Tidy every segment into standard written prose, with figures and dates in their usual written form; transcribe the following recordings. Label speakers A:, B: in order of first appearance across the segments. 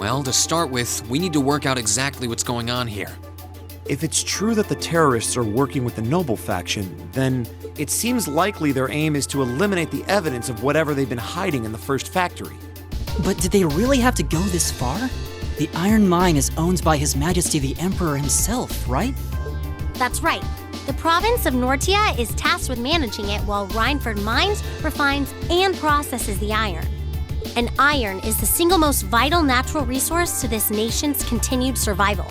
A: Well, to start with, we need to work out exactly what's going on here.
B: If it's true that the terrorists are working with the Noble faction, then it seems likely their aim is to eliminate the evidence of whatever they've been hiding in the first factory.
C: But did they really have to go this far? The Iron Mine is owned by His Majesty the Emperor himself, right?
D: That's right. The province of Nortia is tasked with managing it while Reinford mines, refines, and processes the iron. And iron is the single most vital natural resource to this nation's continued survival.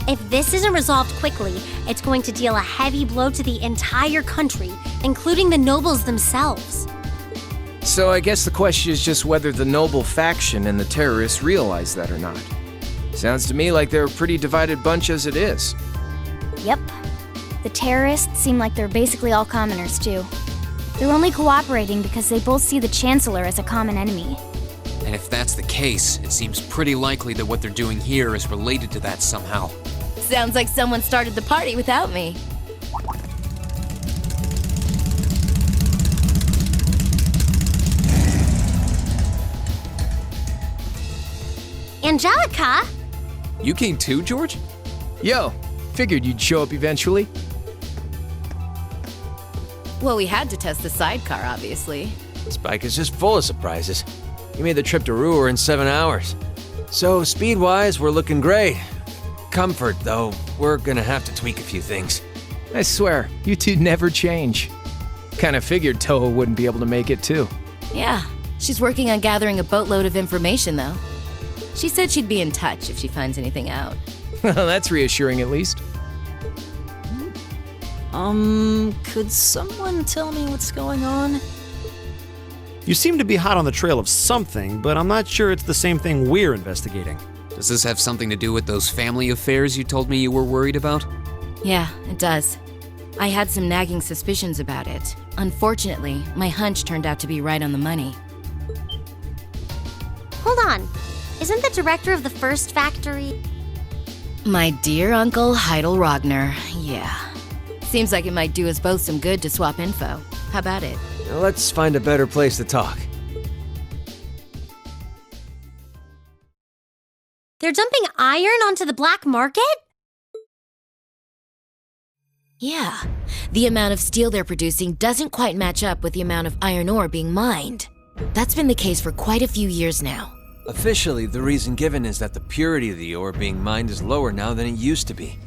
D: If this isn't resolved quickly, it's going to deal a heavy blow to the entire country, including the nobles themselves.
E: So I guess the question is just whether the Noble faction and the terrorists realize that or not. Sounds to me like they're a pretty divided bunch as it is.
F: Yep. The terrorists seem like they're basically all commoners, too. They're only cooperating because they both see the Chancellor as a common enemy.
A: And if that's the case, it seems pretty likely that what they're doing here is related to that somehow.
G: Sounds like someone started the party without me.
D: Angelica?
A: You came too, George?
E: Yo, figured you'd show up eventually.
G: Well, we had to test the sidecar, obviously.
H: Spike is just full of surprises. You made the trip to Ruhr in 7 hours. So, speed-wise, we're looking great. Comfort, though, we're gonna have to tweak a few things.
E: I swear, you two never change. Kinda figured Toa wouldn't be able to make it too.
G: Yeah, she's working on gathering a boatload of information, though. She said she'd be in touch if she finds anything out.
E: Well, that's reassuring at least.
C: Could someone tell me what's going on?
B: You seem to be hot on the trail of something, but I'm not sure it's the same thing we're investigating.
A: Does this have something to do with those family affairs you told me you were worried about?
G: Yeah, it does. I had some nagging suspicions about it. Unfortunately, my hunch turned out to be right on the money.
D: Hold on. Isn't the director of the first factory?
G: My dear Uncle Heidel Rogner, yeah. Seems like it might do us both some good to swap info. How about it?
H: Now let's find a better place to talk.
D: They're dumping iron onto the black market?
G: Yeah. The amount of steel they're producing doesn't quite match up with the amount of iron ore being mined. That's been the case for quite a few years now.
H: Officially, the reason given is that the purity of the ore being mined is lower now than it used to be.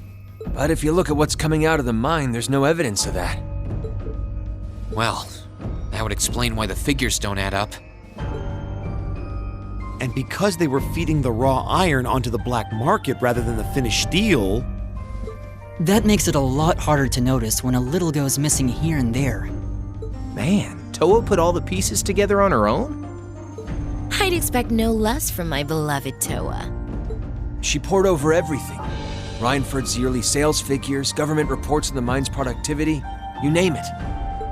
H: But if you look at what's coming out of the mine, there's no evidence of that.
A: Well, that would explain why the figures don't add up.
B: And because they were feeding the raw iron onto the black market rather than the finished steel,
C: That makes it a lot harder to notice when a little goes missing here and there.
E: Man, Toa put all the pieces together on her own?
G: I'd expect no less from my beloved Toa.
H: She poured over everything. Reinford's yearly sales figures, government reports on the mine's productivity, you name it.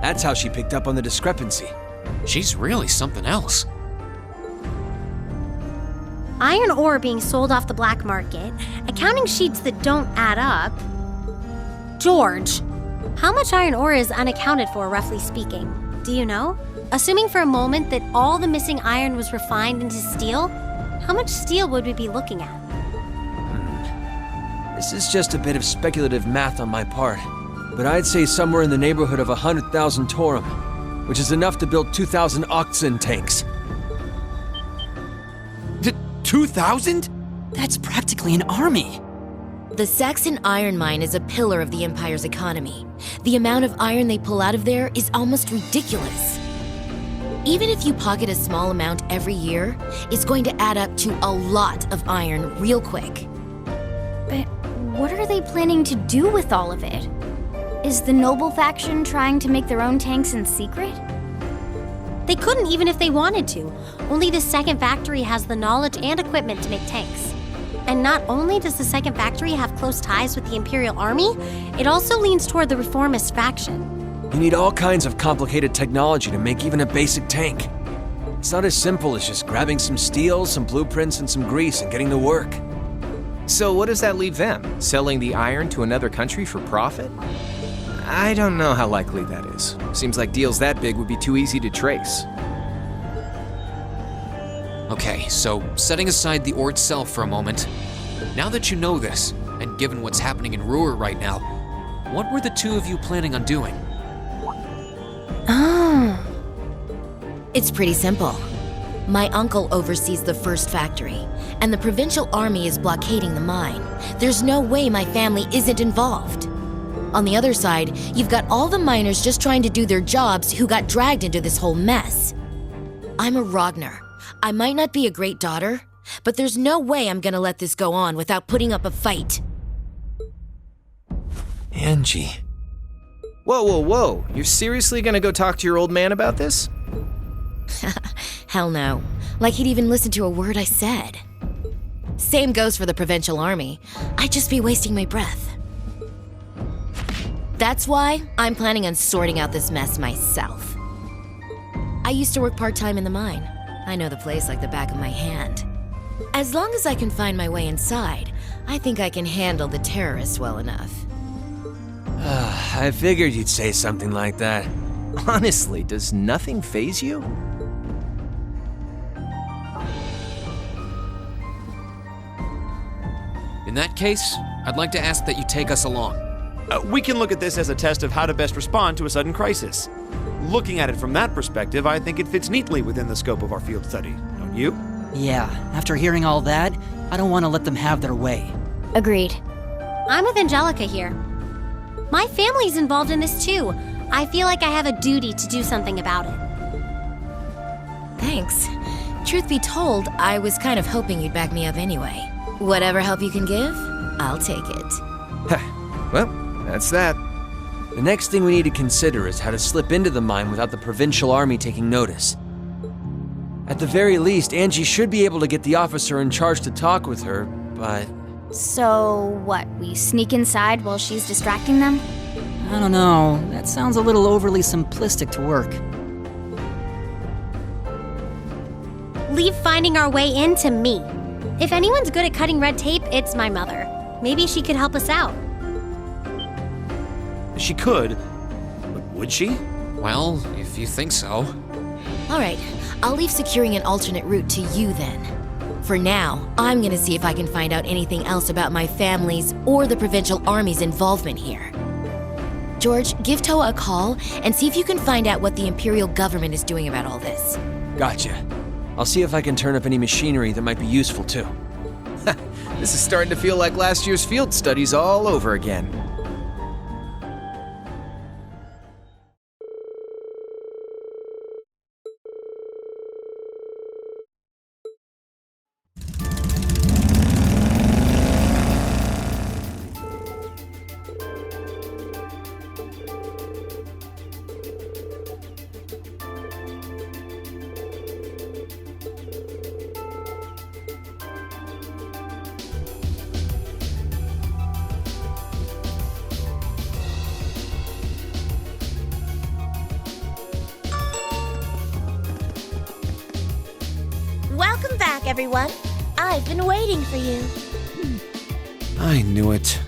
H: That's how she picked up on the discrepancy.
A: She's really something else.
D: Iron ore being sold off the black market, accounting sheets that don't add up. George, how much iron ore is unaccounted for, roughly speaking? Do you know? Assuming for a moment that all the missing iron was refined into steel, how much steel would we be looking at?
H: This is just a bit of speculative math on my part, but I'd say somewhere in the neighborhood of 100,000 Torum, which is enough to build 2,000 oxen tanks.
B: 2,000?
C: That's practically an army.
G: The Saxon iron mine is a pillar of the Empire's economy. The amount of iron they pull out of there is almost ridiculous. Even if you pocket a small amount every year, it's going to add up to a lot of iron real quick.
F: But what are they planning to do with all of it? Is the noble faction trying to make their own tanks in secret?
D: They couldn't even if they wanted to. Only the second factory has the knowledge and equipment to make tanks. And not only does the second factory have close ties with the Imperial Army, it also leans toward the reformist faction.
H: You need all kinds of complicated technology to make even a basic tank. It's not as simple as just grabbing some steel, some blueprints, and some grease and getting to work.
E: So what does that leave them? Selling the iron to another country for profit? I don't know how likely that is. Seems like deals that big would be too easy to trace.
A: Okay, so setting aside the ore itself for a moment, now that you know this, and given what's happening in Ruhr right now, what were the two of you planning on doing?
G: It's pretty simple. My uncle oversees the first factory, and the provincial army is blockading the mine. There's no way my family isn't involved. On the other side, you've got all the miners just trying to do their jobs who got dragged into this whole mess. I'm a Rogner. I might not be a great daughter, but there's no way I'm gonna let this go on without putting up a fight.
H: Angie.
E: Whoa, whoa, whoa. You're seriously gonna go talk to your old man about this?
G: Hell no. Like he'd even listen to a word I said. Same goes for the provincial army. I'd just be wasting my breath. That's why I'm planning on sorting out this mess myself. I used to work part-time in the mine. I know the place like the back of my hand. As long as I can find my way inside, I think I can handle the terrorists well enough.
H: I figured you'd say something like that.
E: Honestly, does nothing faze you?
A: In that case, I'd like to ask that you take us along.
B: We can look at this as a test of how to best respond to a sudden crisis. Looking at it from that perspective, I think it fits neatly within the scope of our field study, don't you?
C: Yeah, after hearing all that, I don't want to let them have their way.
F: Agreed.
D: I'm with Angelica here. My family's involved in this too. I feel like I have a duty to do something about it.
G: Thanks. Truth be told, I was kind of hoping you'd back me up anyway. Whatever help you can give, I'll take it.
E: Well, that's that.
H: The next thing we need to consider is how to slip into the mine without the provincial army taking notice. At the very least, Angie should be able to get the officer in charge to talk with her, but...
F: So, what, we sneak inside while she's distracting them?
C: I don't know, that sounds a little overly simplistic to work.
D: Leave finding our way in to me. If anyone's good at cutting red tape, it's my mother. Maybe she could help us out.
B: She could, but would she?
A: Well, if you think so.
G: All right, I'll leave securing an alternate route to you then. For now, I'm gonna see if I can find out anything else about my family's or the provincial army's involvement here. George, give Toa a call and see if you can find out what the Imperial government is doing about all this.
H: Gotcha. I'll see if I can turn up any machinery that might be useful too.
E: This is starting to feel like last year's field studies all over again.
I: Welcome back, everyone. I've been waiting for you.
B: I knew it.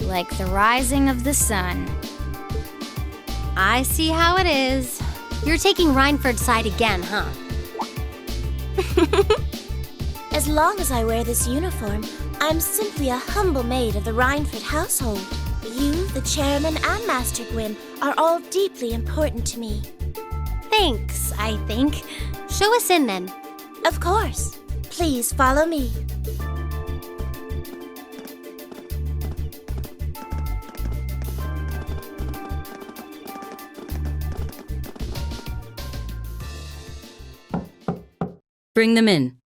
F: Like the rising of the sun.
D: I see how it is. You're taking Reinford's side again, huh?
I: As long as I wear this uniform, I'm simply a humble maid of the Reinford household. You, the chairman, and Master Gwyn are all deeply important to me.
D: Thanks, I think. Show us in then.
I: Of course. Please follow me.
J: Bring them in.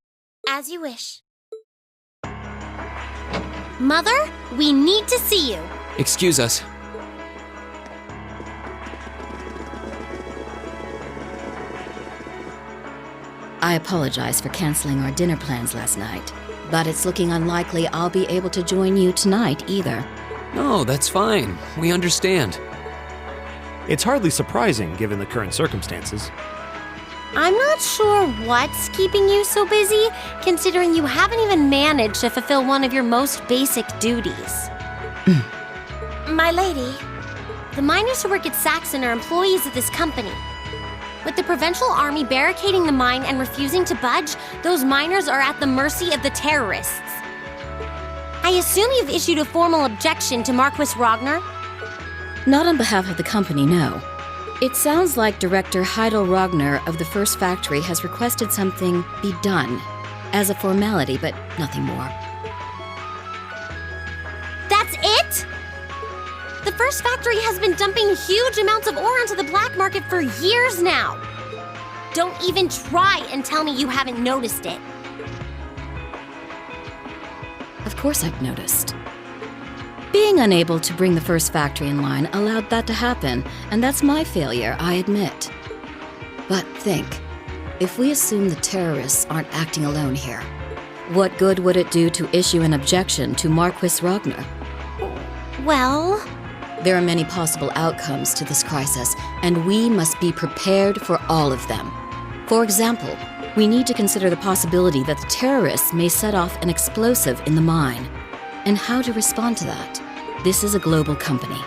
I: As you wish.
D: Mother, we need to see you.
A: Excuse us.
J: I apologize for canceling our dinner plans last night, but it's looking unlikely I'll be able to join you tonight either.
A: No, that's fine. We understand.
B: It's hardly surprising given the current circumstances.
D: I'm not sure what's keeping you so busy, considering you haven't even managed to fulfill one of your most basic duties.
I: My lady.
D: The miners who work at Saxon are employees of this company. With the provincial army barricading the mine and refusing to budge, those miners are at the mercy of the terrorists. I assume you've issued a formal objection to Marquis Ragnar?
J: Not on behalf of the company, no. It sounds like Director Heidel Ragnar of the First Factory has requested something be done, as a formality, but nothing more.
D: That's it? The First Factory has been dumping huge amounts of ore onto the black market for years now. Don't even try and tell me you haven't noticed it.
J: Of course I've noticed. Being unable to bring the First Factory in line allowed that to happen, and that's my failure, I admit. But think, if we assume the terrorists aren't acting alone here, what good would it do to issue an objection to Marquis Ragnar?
D: Well...
J: There are many possible outcomes to this crisis, and we must be prepared for all of them. For example, we need to consider the possibility that the terrorists may set off an explosive in the mine, and how to respond to that. This is a global company.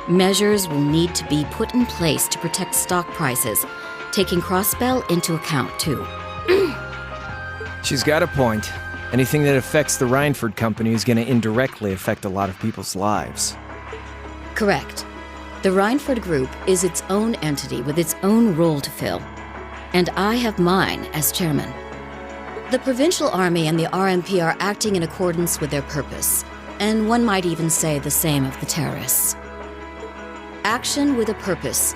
J: Measures will need to be put in place to protect stock prices, taking Crossbell into account too.
E: She's got a point. Anything that affects the Reinford company is going to indirectly affect a lot of people's lives.
J: Correct. The Reinford Group is its own entity with its own role to fill, and I have mine as chairman. The Provincial Army and the RMP are acting in accordance with their purpose, and one might even say the same of the terrorists. Action with a purpose,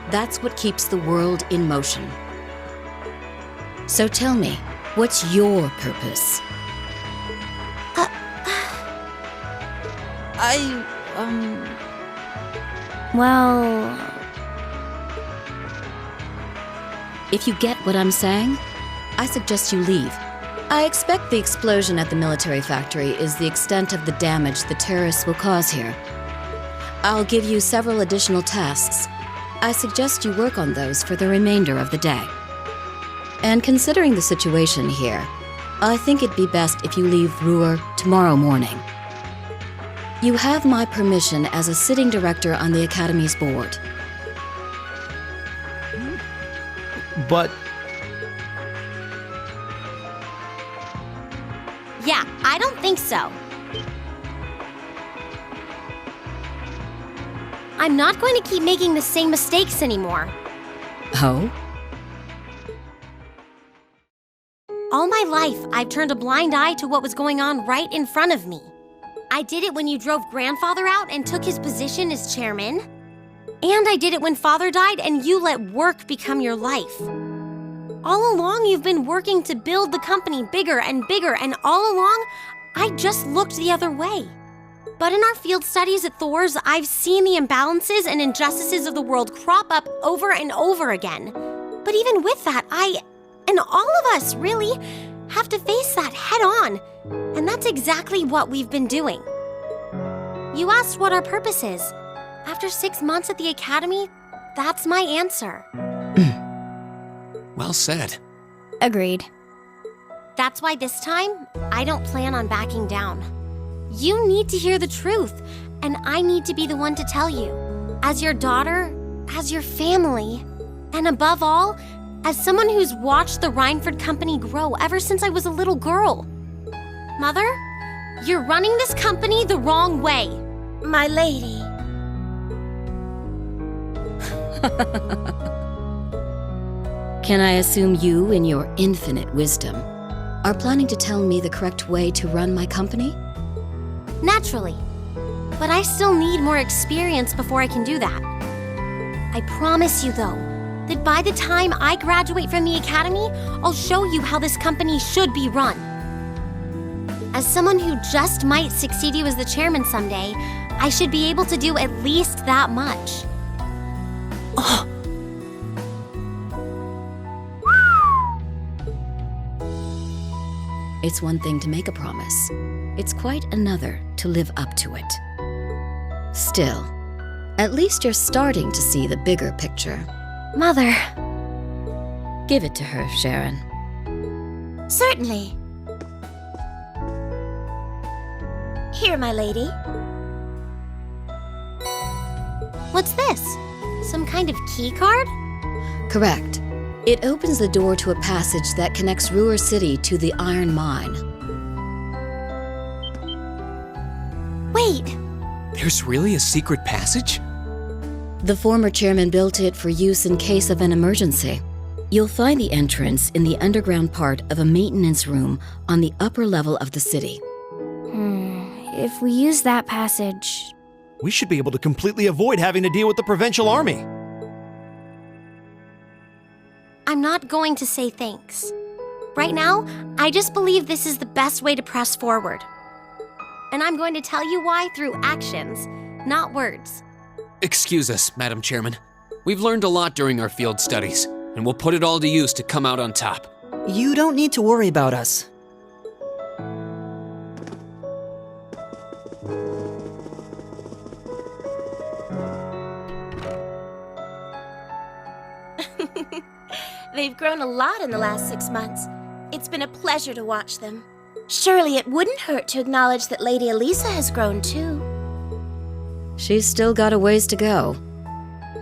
J: that's what keeps the world in motion. So tell me, what's your purpose?
F: Well,
J: If you get what I'm saying, I suggest you leave. I expect the explosion at the military factory is the extent of the damage the terrorists will cause here. I'll give you several additional tasks. I suggest you work on those for the remainder of the day. And considering the situation here, I think it'd be best if you leave Ruhr tomorrow morning. You have my permission as a sitting director on the Academy's board.
B: But
D: Yeah, I don't think so. I'm not going to keep making the same mistakes anymore.
J: Oh?
D: All my life, I've turned a blind eye to what was going on right in front of me. I did it when you drove Grandfather out and took his position as chairman. And I did it when Father died and you let work become your life. All along, you've been working to build the company bigger, and all along, I just looked the other way. But in our field studies at Thor's, I've seen the imbalances and injustices of the world crop up over and over again. But even with that, I, and all of us, really, have to face that head on. And that's exactly what we've been doing. You asked what our purpose is. After 6 months at the Academy, that's my answer.
A: Well said.
F: agreed.
D: That's why this time, I don't plan on backing down. You need to hear the truth, and I need to be the one to tell you. As your daughter, as your family, and above all, as someone who's watched the Reinford Company grow ever since I was a little girl. Mother, you're running this company the wrong way.
I: My lady.
J: Can I assume you, in your infinite wisdom, are planning to tell me the correct way to run my company?
D: Naturally. But I still need more experience before I can do that. I promise you, though, that by the time I graduate from the Academy, I'll show you how this company should be run. As someone who just might succeed you as the chairman someday, I should be able to do at least that much.
J: It's one thing to make a promise. It's quite another to live up to it. Still, at least you're starting to see the bigger picture.
D: Mother.
J: Give it to her, Sharon.
I: Certainly. Here, my lady.
D: What's this? Some kind of key card?
J: Correct. It opens the door to a passage that connects Ruhr City to the iron mine.
D: Wait,
A: There's really a secret passage?
J: The former chairman built it for use in case of an emergency. You'll find the entrance in the underground part of a maintenance room on the upper level of the city.
F: If we use that passage,
B: we should be able to completely avoid having to deal with the Provincial Army.
D: I'm not going to say thanks. Right now, I just believe this is the best way to press forward. And I'm going to tell you why through actions, not words.
A: Excuse us, Madam Chairman. We've learned a lot during our field studies, and we'll put it all to use to come out on top.
C: You don't need to worry about us.
I: They've grown a lot in the last 6 months. It's been a pleasure to watch them. Surely it wouldn't hurt to acknowledge that Lady Elisa has grown too.
J: She's still got a ways to go.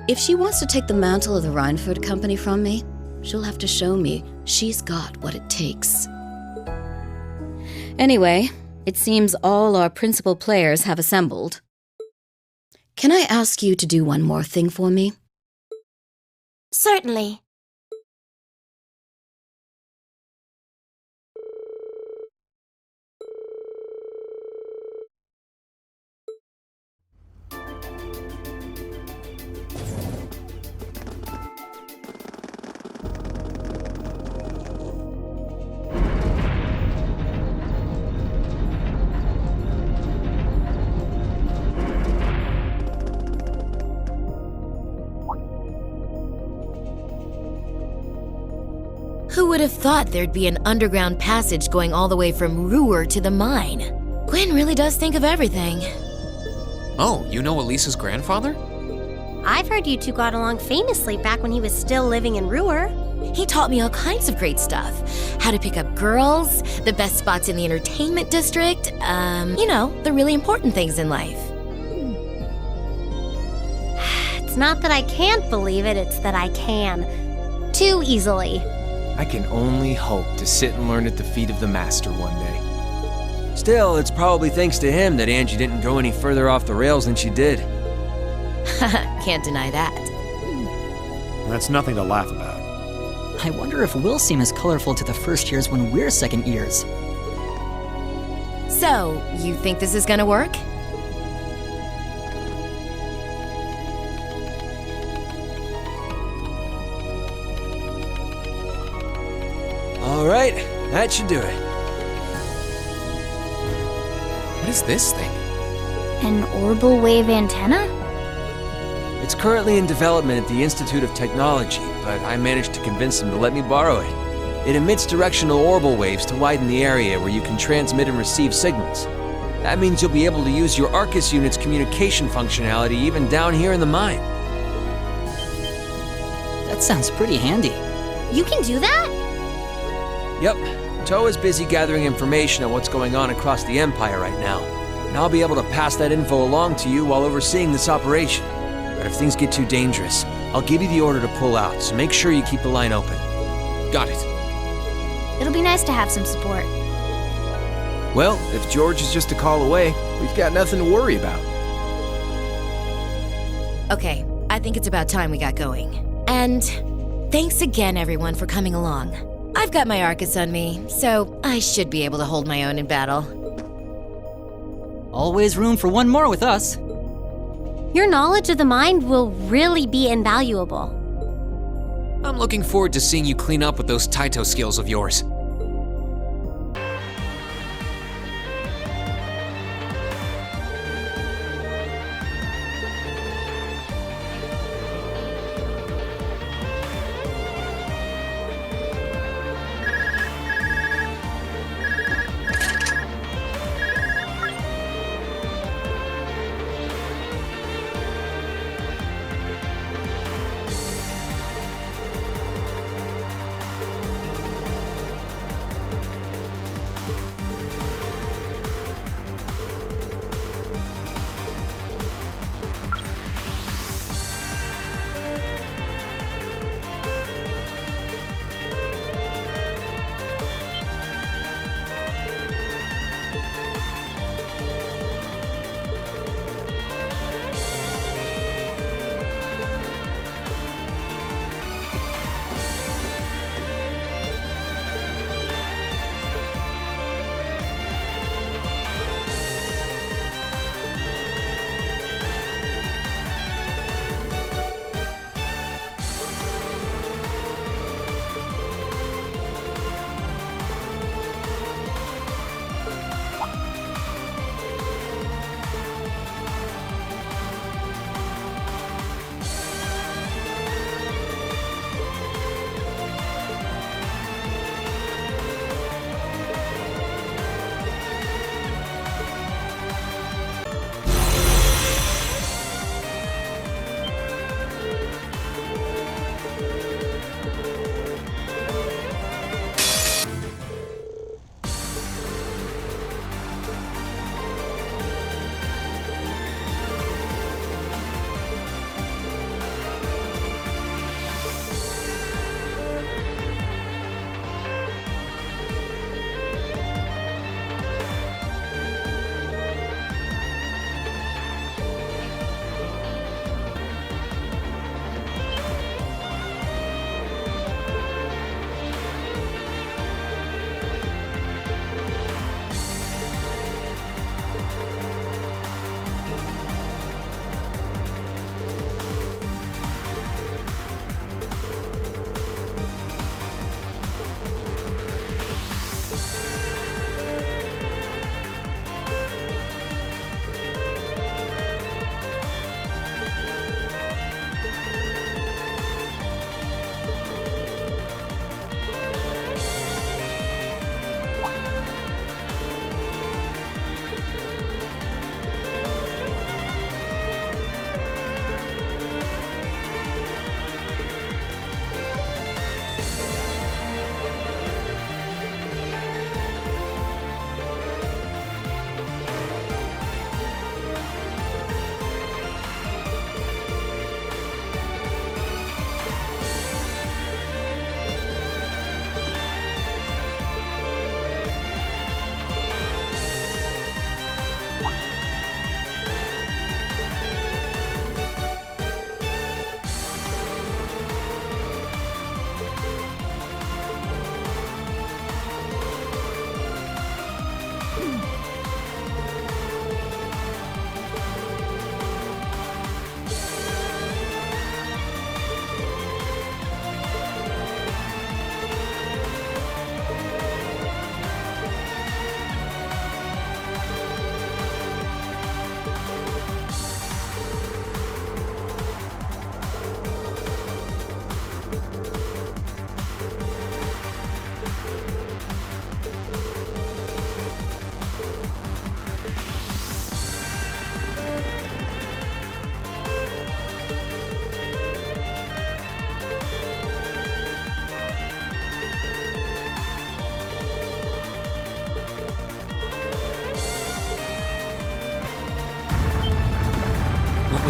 J: If she wants to take the mantle of the Reinford Company from me, she'll have to show me she's got what it takes. Anyway, it seems all our principal players have assembled. Can I ask you to do one more thing for me?
I: Certainly.
G: Who would have thought there'd be an underground passage going all the way from Ruhr to the mine? Gwen really does think of everything.
A: Oh, you know Elisa's grandfather?
D: I've heard you two got along famously back when he was still living in Ruhr.
G: He taught me all kinds of great stuff. How to pick up girls, the best spots in the entertainment district, the really important things in life.
D: It's not that I can't believe it, it's that I can. Too easily.
E: I can only hope to sit and learn at the feet of the Master one day.
H: Still, it's probably thanks to him that Angie didn't go any further off the rails than she did.
G: Can't deny that.
B: That's nothing to laugh about.
C: I wonder if we'll seem as colorful to the first years when we're second years.
G: So, you think this is gonna work?
H: All right, that should do it.
A: What is this thing?
F: An orbital wave antenna?
H: It's currently in development at the Institute of Technology, but I managed to convince them to let me borrow it. It emits directional orbital waves to widen the area where you can transmit and receive signals. That means you'll be able to use your Arcus unit's communication functionality even down here in the mine.
C: That sounds pretty handy.
D: You can do that?
H: Yep, Toa is busy gathering information on what's going on across the Empire right now, and I'll be able to pass that info along to you while overseeing this operation. But if things get too dangerous, I'll give you the order to pull out, so make sure you keep the line open.
A: Got it.
F: It'll be nice to have some support.
E: Well, if George is just a call away, we've got nothing to worry about.
G: Okay, I think it's about time we got going. And thanks again, everyone, for coming along. I've got my Arcus on me, so I should be able to hold my own in battle.
C: Always room for one more with us.
D: Your knowledge of the mind will really be invaluable.
A: I'm looking forward to seeing you clean up with those Taito skills of yours.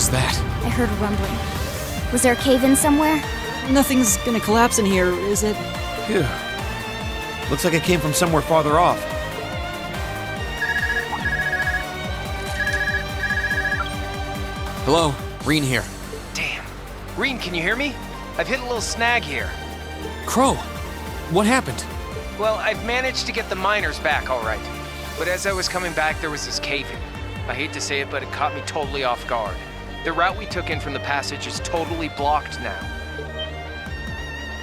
A: was that?
F: I heard a rumbling. Was there a cave-in somewhere?
C: Nothing's gonna collapse in here, is it?
B: Phew. Looks like it came from somewhere farther off.
A: Hello, Reen here.
E: Damn. Reen, can you hear me? I've hit a little snag here.
A: Crow, what happened?
E: Well, I've managed to get the miners back all right. But as I was coming back, there was this cave-in. I hate to say it, but it caught me totally off guard. The route we took in from the passage is totally blocked now.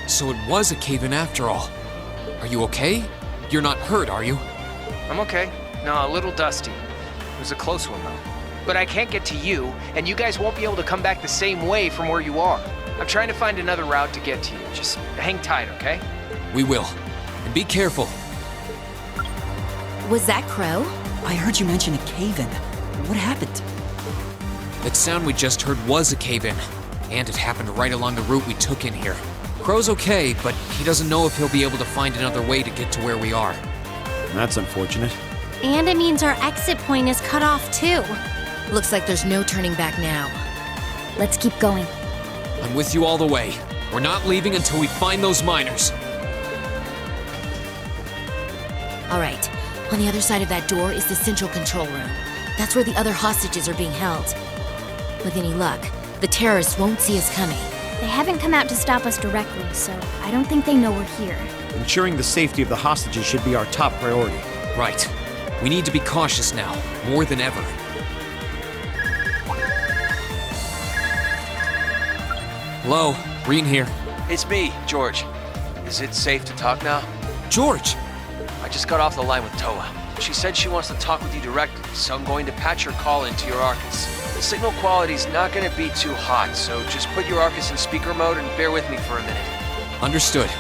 A: So it was a cave-in after all. Are you okay? You're not hurt, are you?
E: I'm okay. No, a little dusty. It was a close one, though. But I can't get to you, and you guys won't be able to come back the same way from where you are. I'm trying to find another route to get to you. Just hang tight, okay?
A: We will. And be careful.
G: Was that Crow?
C: I heard you mention a cave-in. What happened?
A: That sound we just heard was a cave-in. And it happened right along the route we took in here. Crow's okay, but he doesn't know if he'll be able to find another way to get to where we are.
B: That's unfortunate.
D: And it means our exit point is cut off too.
G: Looks like there's no turning back now.
F: Let's keep going.
A: I'm with you all the way. We're not leaving until we find those miners.
G: All right. On the other side of that door is the central control room. That's where the other hostages are being held. With any luck, the terrorists won't see us coming.
F: They haven't come out to stop us directly, so I don't think they know we're here.
B: Ensuring the safety of the hostages should be our top priority.
A: Right. We need to be cautious now, more than ever. Hello, Reen here.
H: It's me, George. Is it safe to talk now?
A: George!
H: I just got off the line with Toa. She said she wants to talk with you directly, so I'm going to patch your call into your Arcus. The signal quality's not going to be too hot, so just put your Arcus in speaker mode and bear with me for a minute.
A: Understood.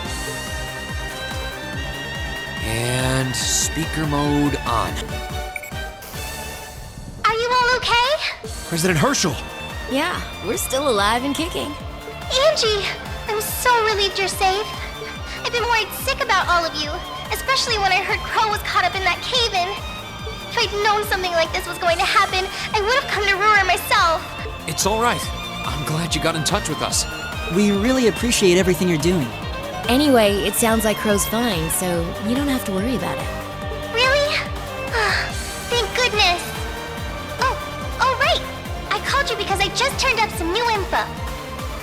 A: And speaker mode on.
D: Are you all okay?
B: President Herschel!
G: Yeah, we're still alive and kicking.
D: Angie, I'm so relieved you're safe. I've been worried sick about all of you, especially when I heard Crow was caught up in that cave-in. If I'd known something like this was going to happen, I would have come to Ruhr myself.
A: It's all right. I'm glad you got in touch with us.
C: We really appreciate everything you're doing.
G: Anyway, it sounds like Crow's fine, so you don't have to worry about it.
D: Really? Thank goodness. Oh, right. I called you because I just turned up some new info.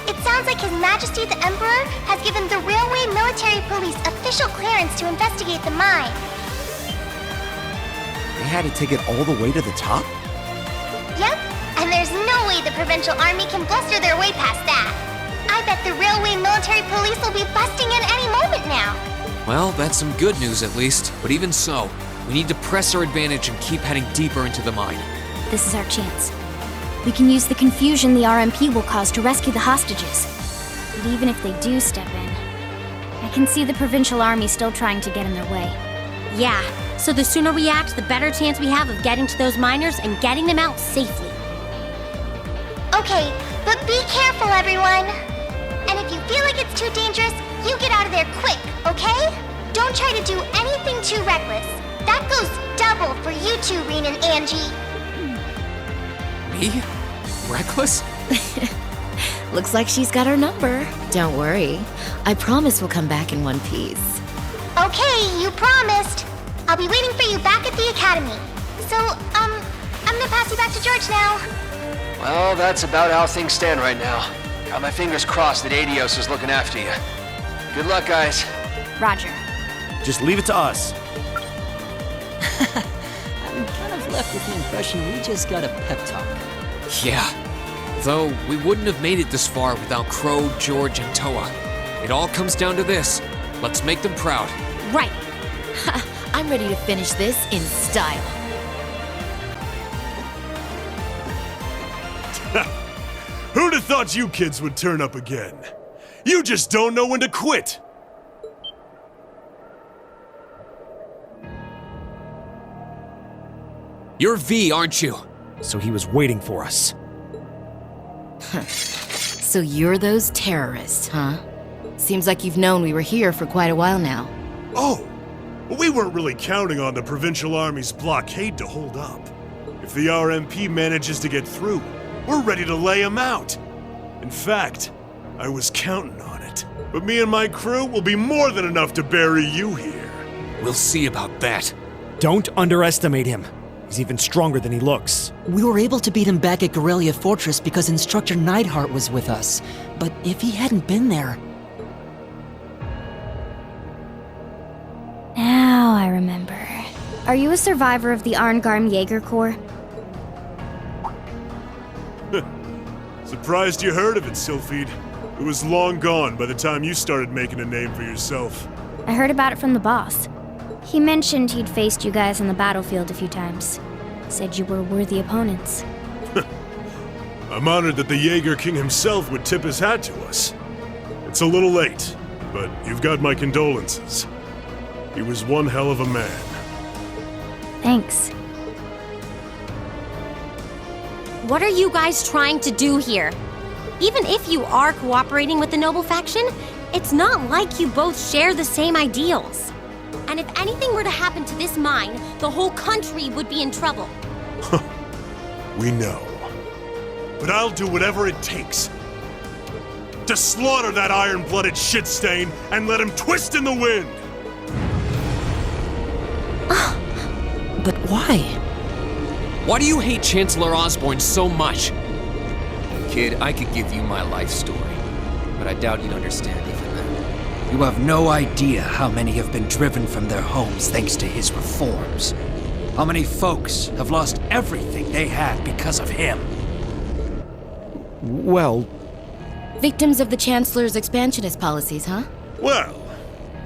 D: It sounds like His Majesty the Emperor has given the Railway Military Police official clearance to investigate the mine.
B: They had to take it all the way to the top?
D: Yep, and there's no way the Provincial Army can bluster their way past that. I bet the Railway Military Police will be busting in any moment now.
A: Well, that's some good news at least. But even so, we need to press our advantage and keep heading deeper into the mine.
F: This is our chance. We can use the confusion the RMP will cause to rescue the hostages. But even if they do step in, I can see the Provincial Army still trying to get in their way.
D: Yeah, so the sooner we act, the better chance we have of getting to those miners and getting them out safely. Okay, but be careful, everyone. And if you feel like it's too dangerous, you get out of there quick, okay? Don't try to do anything too reckless. That goes double for you two, Reen and Angie.
A: Me? Reckless?
G: Looks like she's got our number. Don't worry. I promise we'll come back in one piece.
D: Okay, you promised. I'll be waiting for you back at the academy. So, I'm gonna pass you back to George now.
H: Well, that's about how things stand right now. Got my fingers crossed that Adios is looking after you. Good luck, guys.
F: Roger.
B: Just leave it to us.
C: I'm kind of left with the impression we just got a pep talk.
A: Yeah. Though, we wouldn't have made it this far without Crow, George, and Toa. It all comes down to this. Let's make them proud.
D: Right.
G: I'm ready to finish this in style.
K: Who'd have thought you kids would turn up again? You just don't know when to quit!
A: You're V, aren't you?
B: So he was waiting for us.
G: So you're those terrorists, huh? Seems like you've known we were here for quite a while now.
K: Oh, we weren't really counting on the Provincial Army's blockade to hold up. If the RMP manages to get through, We're ready to lay him out. In fact, I was counting on it. But me and my crew will be more than enough to bury you here.
A: We'll see about that.
B: Don't underestimate him. He's even stronger than he looks.
C: We were able to beat him back at Guerrilla Fortress because Instructor Neidhart was with us. But if he hadn't been there...
F: Now I remember. Are you a survivor of the Arngarm Jaeger Corps?
K: Surprised you heard of it, Sylphid. It was long gone by the time you started making a name for yourself.
F: I heard about it from the boss. He mentioned he'd faced you guys on the battlefield a few times. Said you were worthy opponents.
K: I'm honored that the Jaeger King himself would tip his hat to us. It's a little late, but you've got my condolences. He was one hell of a man.
F: Thanks.
D: What are you guys trying to do here? Even if you are cooperating with the Noble faction, it's not like you both share the same ideals. And if anything were to happen to this mine, the whole country would be in trouble.
K: We know. But I'll do whatever it takes to slaughter that iron-blooded shit stain and let him twist in the wind!
C: But why?
A: Why do you hate Chancellor Osborn so much? Kid, I could give you my life story, but I doubt you'd understand even then.
L: You have no idea how many have been driven from their homes thanks to his reforms. How many folks have lost everything they had because of him.
B: Well...
G: Victims of the Chancellor's expansionist policies, huh?
K: Well,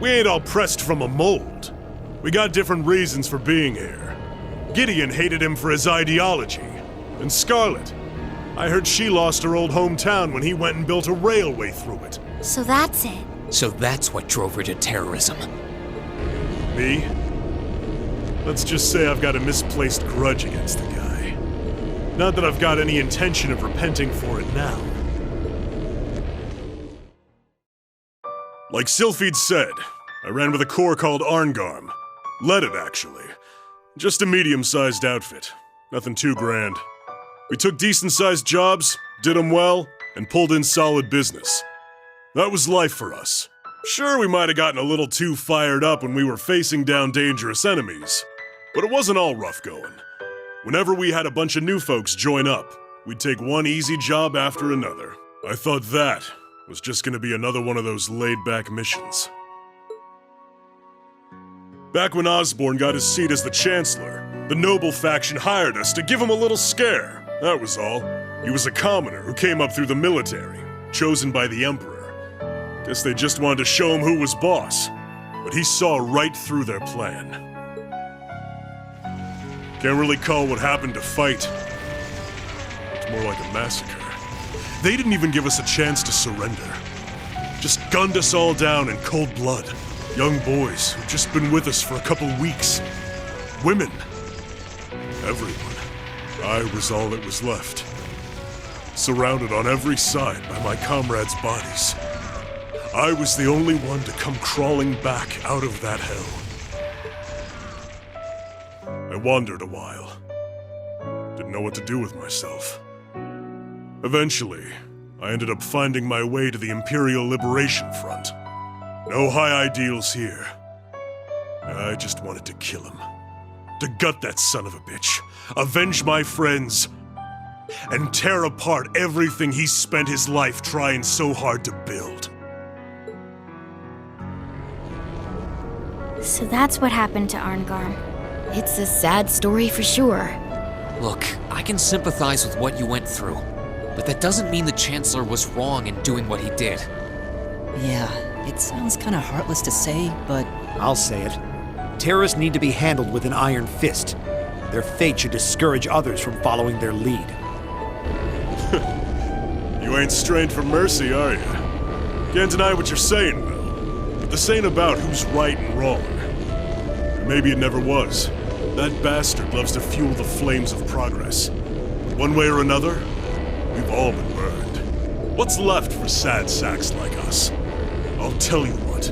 K: we ain't all pressed from a mold. We got different reasons for being here. Gideon hated him for his ideology. And Scarlet, I heard she lost her old hometown when he went and built a railway through it.
D: So that's it.
A: So that's what drove her to terrorism.
K: Me? Let's just say I've got a misplaced grudge against the guy. Not that I've got any intention of repenting for it now. Like Sylphid said, I ran with a corps called Arngarm. Led it, actually. Just a medium-sized outfit. Nothing too grand. We took decent-sized jobs, did them well, and pulled in solid business. That was life for us. Sure, we might have gotten a little too fired up when we were facing down dangerous enemies, but it wasn't all rough going. Whenever we had a bunch of new folks join up, we'd take one easy job after another. I thought that was just gonna be another one of those laid-back missions. Back when Osborn got his seat as the Chancellor, the Noble faction hired us to give him a little scare. That was all. He was a commoner who came up through the military, chosen by the Emperor. Guess they just wanted to show him who was boss, but he saw right through their plan. Can't really call what happened a fight. It's more like a massacre. They didn't even give us a chance to surrender. Just gunned us all down in cold blood. Young boys who'd just been with us for a couple weeks. Women. Everyone. I was all that was left. Surrounded on every side by my comrades' bodies. I was the only one to come crawling back out of that hell. I wandered a while. Didn't know what to do with myself. Eventually, I ended up finding my way to the Imperial Liberation Front. No high ideals here. I just wanted to kill him. To gut that son of a bitch. Avenge my friends. And tear apart everything he spent his life trying so hard to build.
F: So that's what happened to Arngarm.
G: It's a sad story for sure.
A: Look, I can sympathize with what you went through, but that doesn't mean the Chancellor was wrong in doing what he did.
C: Yeah, it sounds kinda heartless to say, but...
B: I'll say it. Terrorists need to be handled with an iron fist. Their fate should discourage others from following their lead.
K: You ain't strained for mercy, are you? Can't deny what you're saying, though. But this ain't about who's right and wrong. Or maybe it never was. That bastard loves to fuel the flames of progress. But one way or another, we've all been burned. What's left for sad sacks like us? I'll tell you what.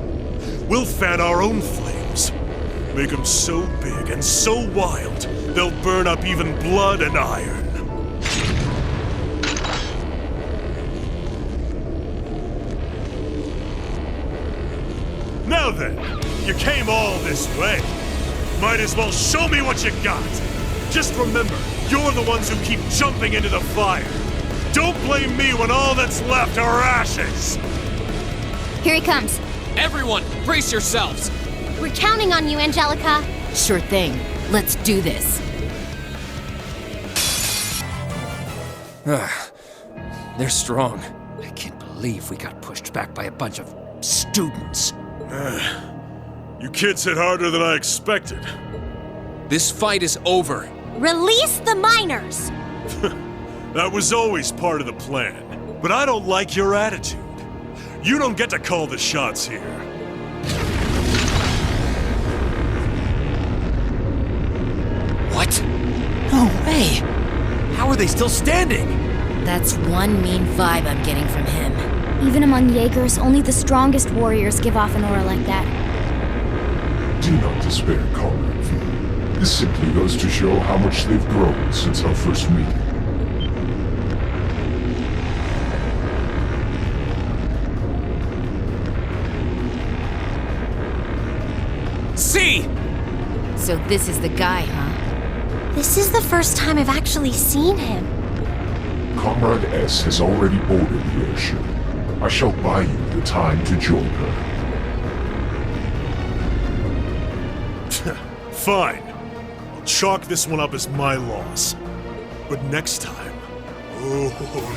K: We'll fan our own flames. Make them so big and so wild, they'll burn up even blood and iron. Now then, you came all this way. Might as well show me what you got. Just remember, you're the ones who keep jumping into the fire. Don't blame me when all that's left are ashes.
F: Here he comes.
A: Everyone, brace yourselves!
D: We're counting on you, Angelica.
G: Sure thing. Let's do this.
L: They're strong. I can't believe we got pushed back by a bunch of students.
K: You kids hit harder than I expected.
A: This fight is over.
D: Release the miners!
K: That was always part of the plan. But I don't like your attitude. You don't get to call the shots here.
B: What?
C: No way!
B: How are they still standing?
G: That's one mean vibe I'm getting from him.
F: Even among Jaegers, only the strongest warriors give off an aura like that.
M: Do not despair, Comrade V. This simply goes to show how much they've grown since our first meeting.
A: See!
G: So this is the guy, huh?
D: This is the first time I've actually seen him.
M: Comrade S has already boarded the airship. I shall buy you the time to join her.
K: Fine. I'll chalk this one up as my loss. But next time,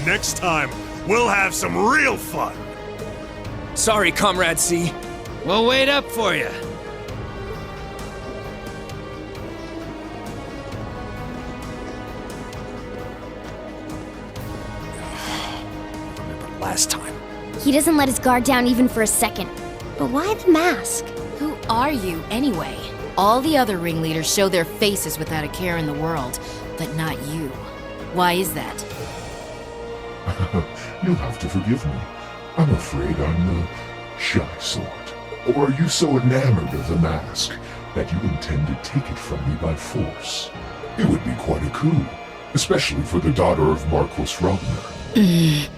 K: next time, we'll have some real fun.
H: Sorry, Comrade C.
L: We'll wait up for you.
B: Last time.
F: He doesn't let his guard down even for a second.
D: But why the mask?
G: Who are you, anyway? All the other ringleaders show their faces without a care in the world, but not you. Why is that?
M: You'll have to forgive me. I'm afraid I'm the shy sort. Or are you so enamored of the mask that you intend to take it from me by force? It would be quite a coup, especially for the daughter of Marquis Ragnar.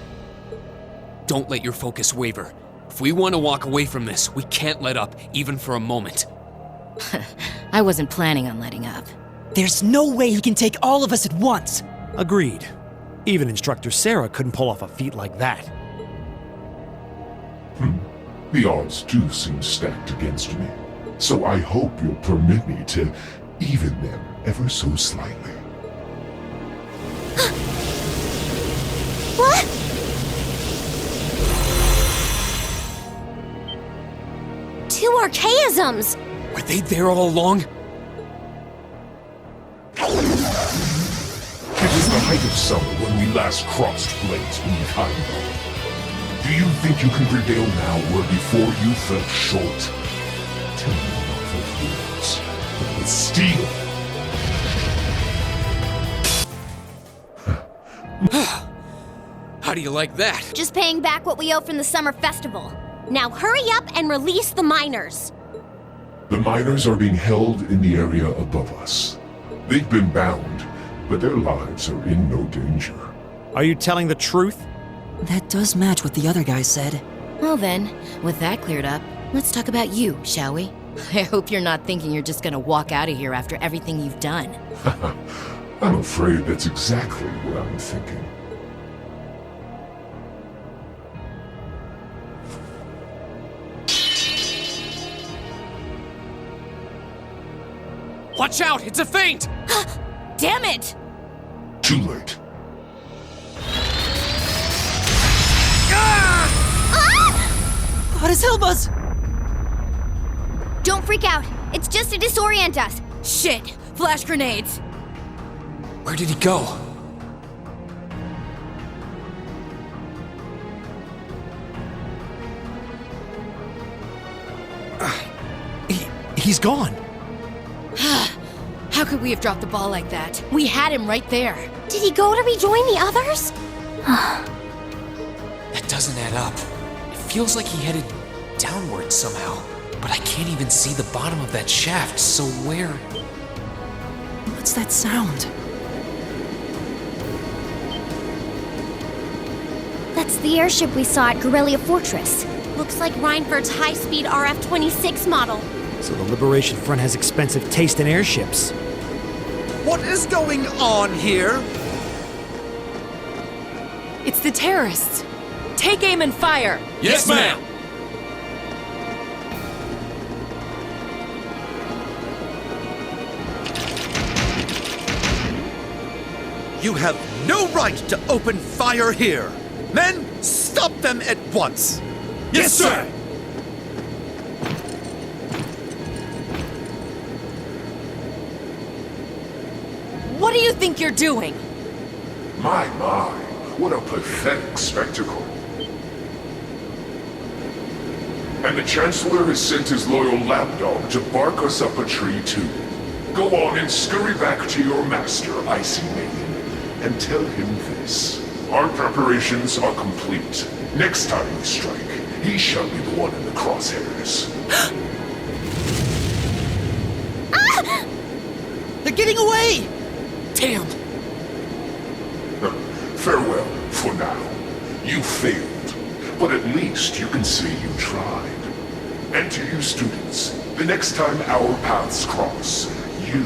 A: Don't let your focus waver. If we want to walk away from this, we can't let up, even for a moment.
G: I wasn't planning on letting up.
C: There's no way he can take all of us at once!
B: Agreed. Even Instructor Sarah couldn't pull off a feat like that.
M: The odds do seem stacked against me. So I hope you'll permit me to even them ever so slightly.
D: What? Two archaisms!
A: Were they there all along?
M: It was the height of summer when we last crossed blades beneath Heimdall. Do you think you can prevail now where before you fell short? Tell me not with words, but with steel.
A: How do you like that?
F: Just paying back what we owe from the summer festival.
D: Now hurry up and release the miners.
M: The miners are being held in the area above us. They've been bound, but their lives are in no danger.
B: Are you telling the truth?
C: That does match what the other guy said.
G: Well then, with that cleared up, let's talk about you, shall we? I hope you're not thinking you're just gonna walk out of here after everything you've done.
M: I'm afraid that's exactly what I'm thinking.
A: Watch out! It's a feint!
G: Damn it!
M: Too late.
C: God is help us!
F: Don't freak out. It's just to disorient us.
G: Shit! Flash grenades!
A: Where did he go?
B: He's gone.
G: How could we have dropped the ball like that? We had him right there.
D: Did he go to rejoin the others?
A: That doesn't add up. It feels like he headed downward somehow. But I can't even see the bottom of that shaft, so where?
C: What's that sound?
F: That's the airship we saw at Guerrilla Fortress.
D: Looks like Reinford's high-speed RF-26 model.
B: So the Liberation Front has expensive taste in airships.
N: What is going on here?
O: It's the terrorists. Take aim and fire.
N: Yes, ma'am. You have no right to open fire here. Men, stop them at once.
L: Yes, sir!
O: What do you think you're doing?
M: My, what a pathetic spectacle. And the Chancellor has sent his loyal lapdog to bark us up a tree too. Go on and scurry back to your master, Icy Maiden, and tell him this. Our preparations are complete. Next time we strike, he shall be the one in the crosshairs.
N: They're getting away! Damn!
M: Farewell, for now. You failed, but at least you can say you tried. And to you students, the next time our paths cross, you...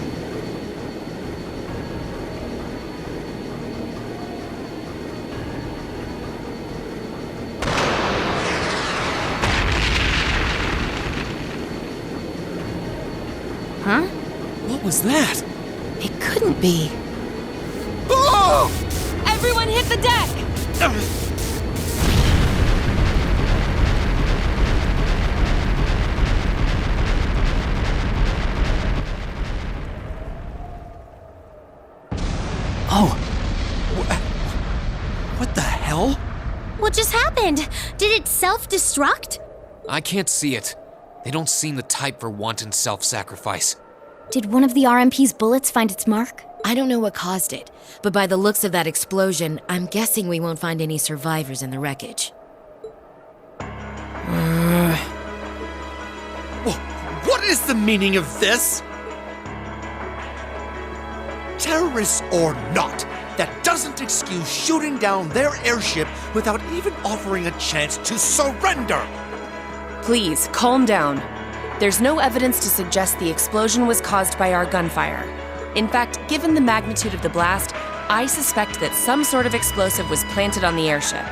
C: Huh?
N: What was that?
C: It couldn't be.
N: Oh!
O: Everyone hit the deck!
N: Oh. What the hell?
D: What just happened? Did it self-destruct?
A: I can't see it. They don't seem the type for wanton self-sacrifice.
F: Did one of the RMP's bullets find its mark?
G: I don't know what caused it, but by the looks of that explosion, I'm guessing we won't find any survivors in the wreckage.
N: What is the meaning of this? Terrorists or not, that doesn't excuse shooting down their airship without even offering a chance to surrender.
O: Please, calm down. There's no evidence to suggest the explosion was caused by our gunfire. In fact, given the magnitude of the blast, I suspect that some sort of explosive was planted on the airship.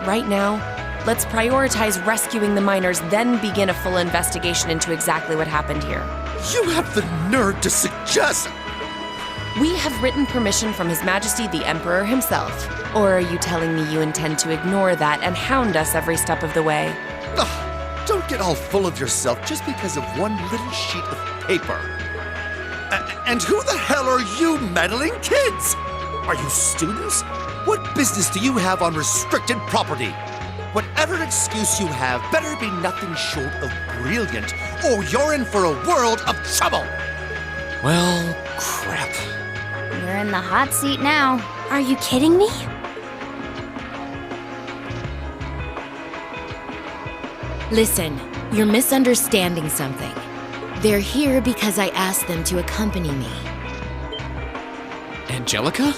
O: Right now, let's prioritize rescuing the miners, then begin a full investigation into exactly what happened here.
N: You have the nerve to suggest...
O: We have written permission from His Majesty the Emperor himself. Or are you telling me you intend to ignore that and hound us every step of the way?
N: Ugh, don't get all full of yourself just because of one little sheet of paper. And who the hell are you meddling kids? Are you students? What business do you have on restricted property? Whatever excuse you have better be nothing short of brilliant, or you're in for a world of trouble.
A: Well, crap.
F: You're in the hot seat now.
D: Are you kidding me?
G: Listen, you're misunderstanding something. They're here because I asked them to accompany me.
A: Angelica?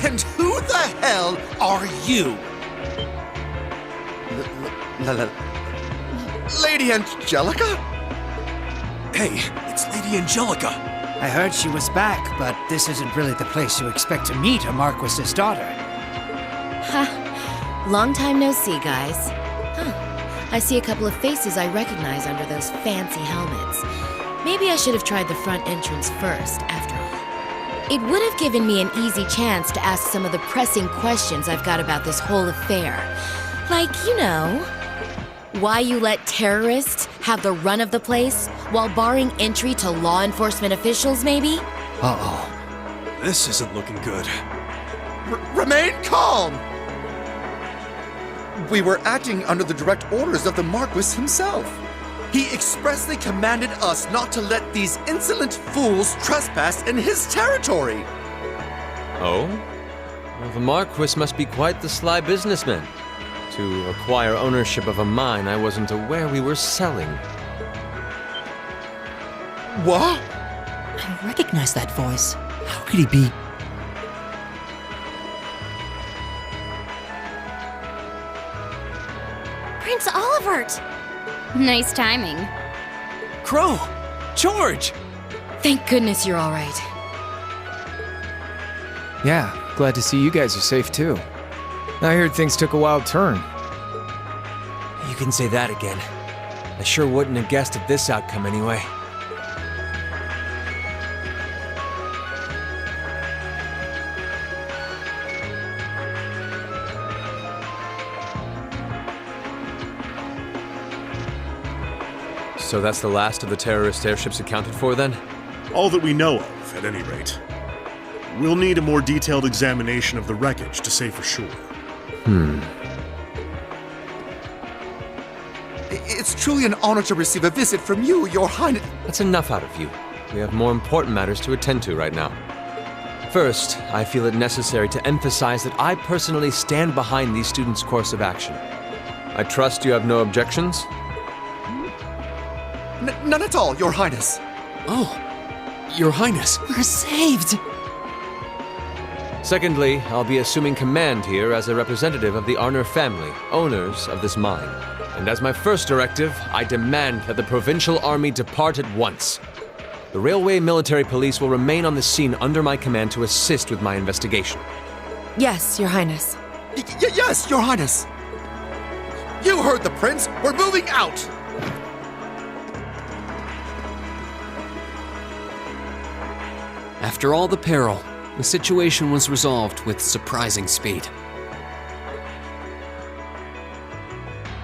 N: And who the hell are you? Lady Angelica?
L: Hey, it's Lady Angelica. I heard she was back, but this isn't really the place you expect to meet a Marquis's daughter.
G: Ha! Long time no see, guys. I see a couple of faces I recognize under those fancy helmets. Maybe I should have tried the front entrance first, after all. It would have given me an easy chance to ask some of the pressing questions I've got about this whole affair. Like, you know, why you let terrorists have the run of the place while barring entry to law enforcement officials, maybe?
L: Uh-oh. This isn't looking good.
N: Remain calm! We were acting under the direct orders of the Marquis himself. He expressly commanded us not to let these insolent fools trespass in his territory.
H: Oh? Well, the Marquis must be quite the sly businessman. To acquire ownership of a mine I wasn't aware we were selling.
N: What?
C: I recognize that voice. How could he be?
D: Prince Oliver!
F: apart. Nice timing.
A: Crow! George!
G: Thank goodness you're all right.
E: Yeah, glad to see you guys are safe too. I heard things took a wild turn.
H: You can say that again. I sure wouldn't have guessed at this outcome anyway. So that's the last of the terrorist airships accounted for, then?
K: All that we know of, at any rate. We'll need a more detailed examination of the wreckage to say for sure.
N: It's truly an honor to receive a visit from you, Your Highness.
H: That's enough out of you. We have more important matters to attend to right now. First, I feel it necessary to emphasize that I personally stand behind these students' course of action. I trust you have no objections?
N: None at all, Your Highness.
A: Oh, Your Highness.
C: We're saved!
H: Secondly, I'll be assuming command here as a representative of the Arner family, owners of this mine. And as my first directive, I demand that the Provincial Army depart at once. The Railway Military Police will remain on the scene under my command to assist with my investigation.
O: Yes, Your Highness.
N: Yes, Your Highness. You heard the Prince. We're moving out.
A: After all the peril, the situation was resolved with surprising speed.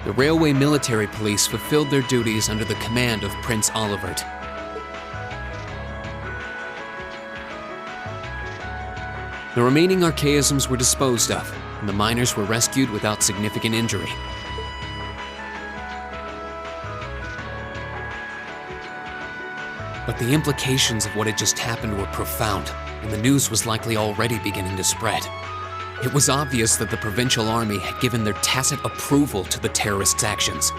A: The Railway Military Police fulfilled their duties under the command of Prince Olivert. The remaining archaisms were disposed of, and the miners were rescued without significant injury. But the implications of what had just happened were profound, and the news was likely already beginning to spread. It was obvious that the Provincial Army had given their tacit approval to the terrorists' actions,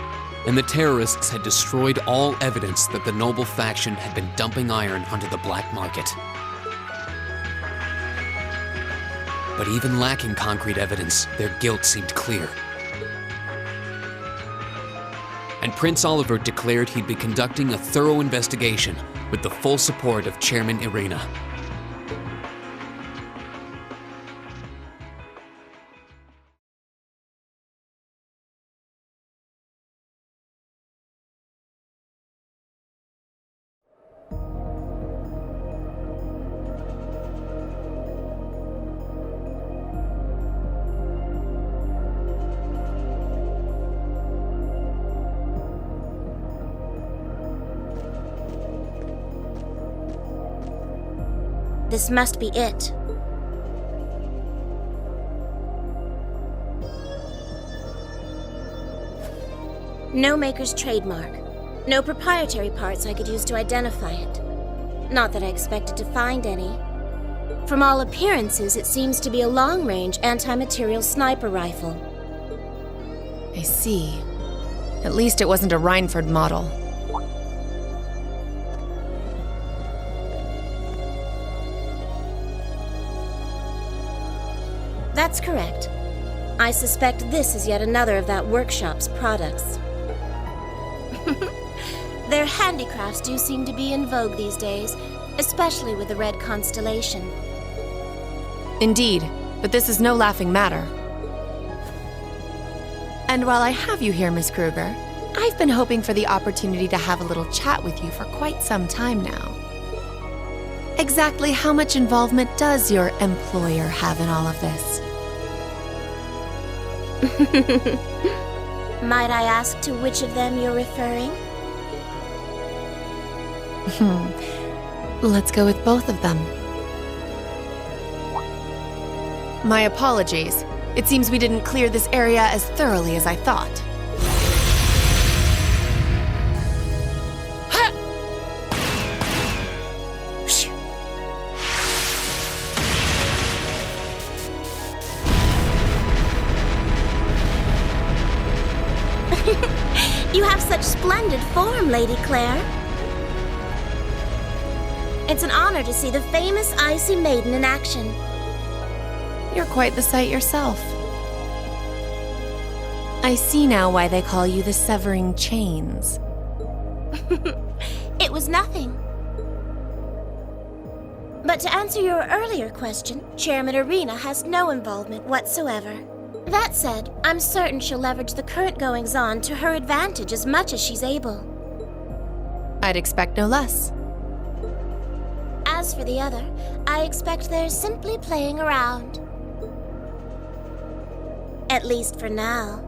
A: and the terrorists had destroyed all evidence that the noble faction had been dumping iron onto the black market. But even lacking concrete evidence, their guilt seemed clear. And Prince Olivert declared he'd be conducting a thorough investigation with the full support of Chairman Irina.
I: This must be it. No maker's trademark. No proprietary parts I could use to identify it. Not that I expected to find any. From all appearances, it seems to be a long-range anti-material sniper rifle.
O: I see. At least it wasn't a Reinford model.
I: That's correct. I suspect this is yet another of that workshop's products. Their handicrafts do seem to be in vogue these days, especially with the Red Constellation.
O: Indeed, but this is no laughing matter. And while I have you here, Miss Kruger, I've been hoping for the opportunity to have a little chat with you for quite some time now. Exactly how much involvement does your employer have in all of this?
I: Might I ask to which of them you're referring?
O: Let's go with both of them. My apologies. It seems we didn't clear this area as thoroughly as I thought.
I: You have such splendid form, Lady Claire. It's an honor to see the famous Icy Maiden in action.
O: You're quite the sight yourself. I see now why they call you the Severing Chains.
I: It was nothing. But to answer your earlier question, Chairman Arena has no involvement whatsoever. That said, I'm certain she'll leverage the current goings-on to her advantage as much as she's able.
O: I'd expect no less.
I: As for the other, I expect they're simply playing around. At least for now.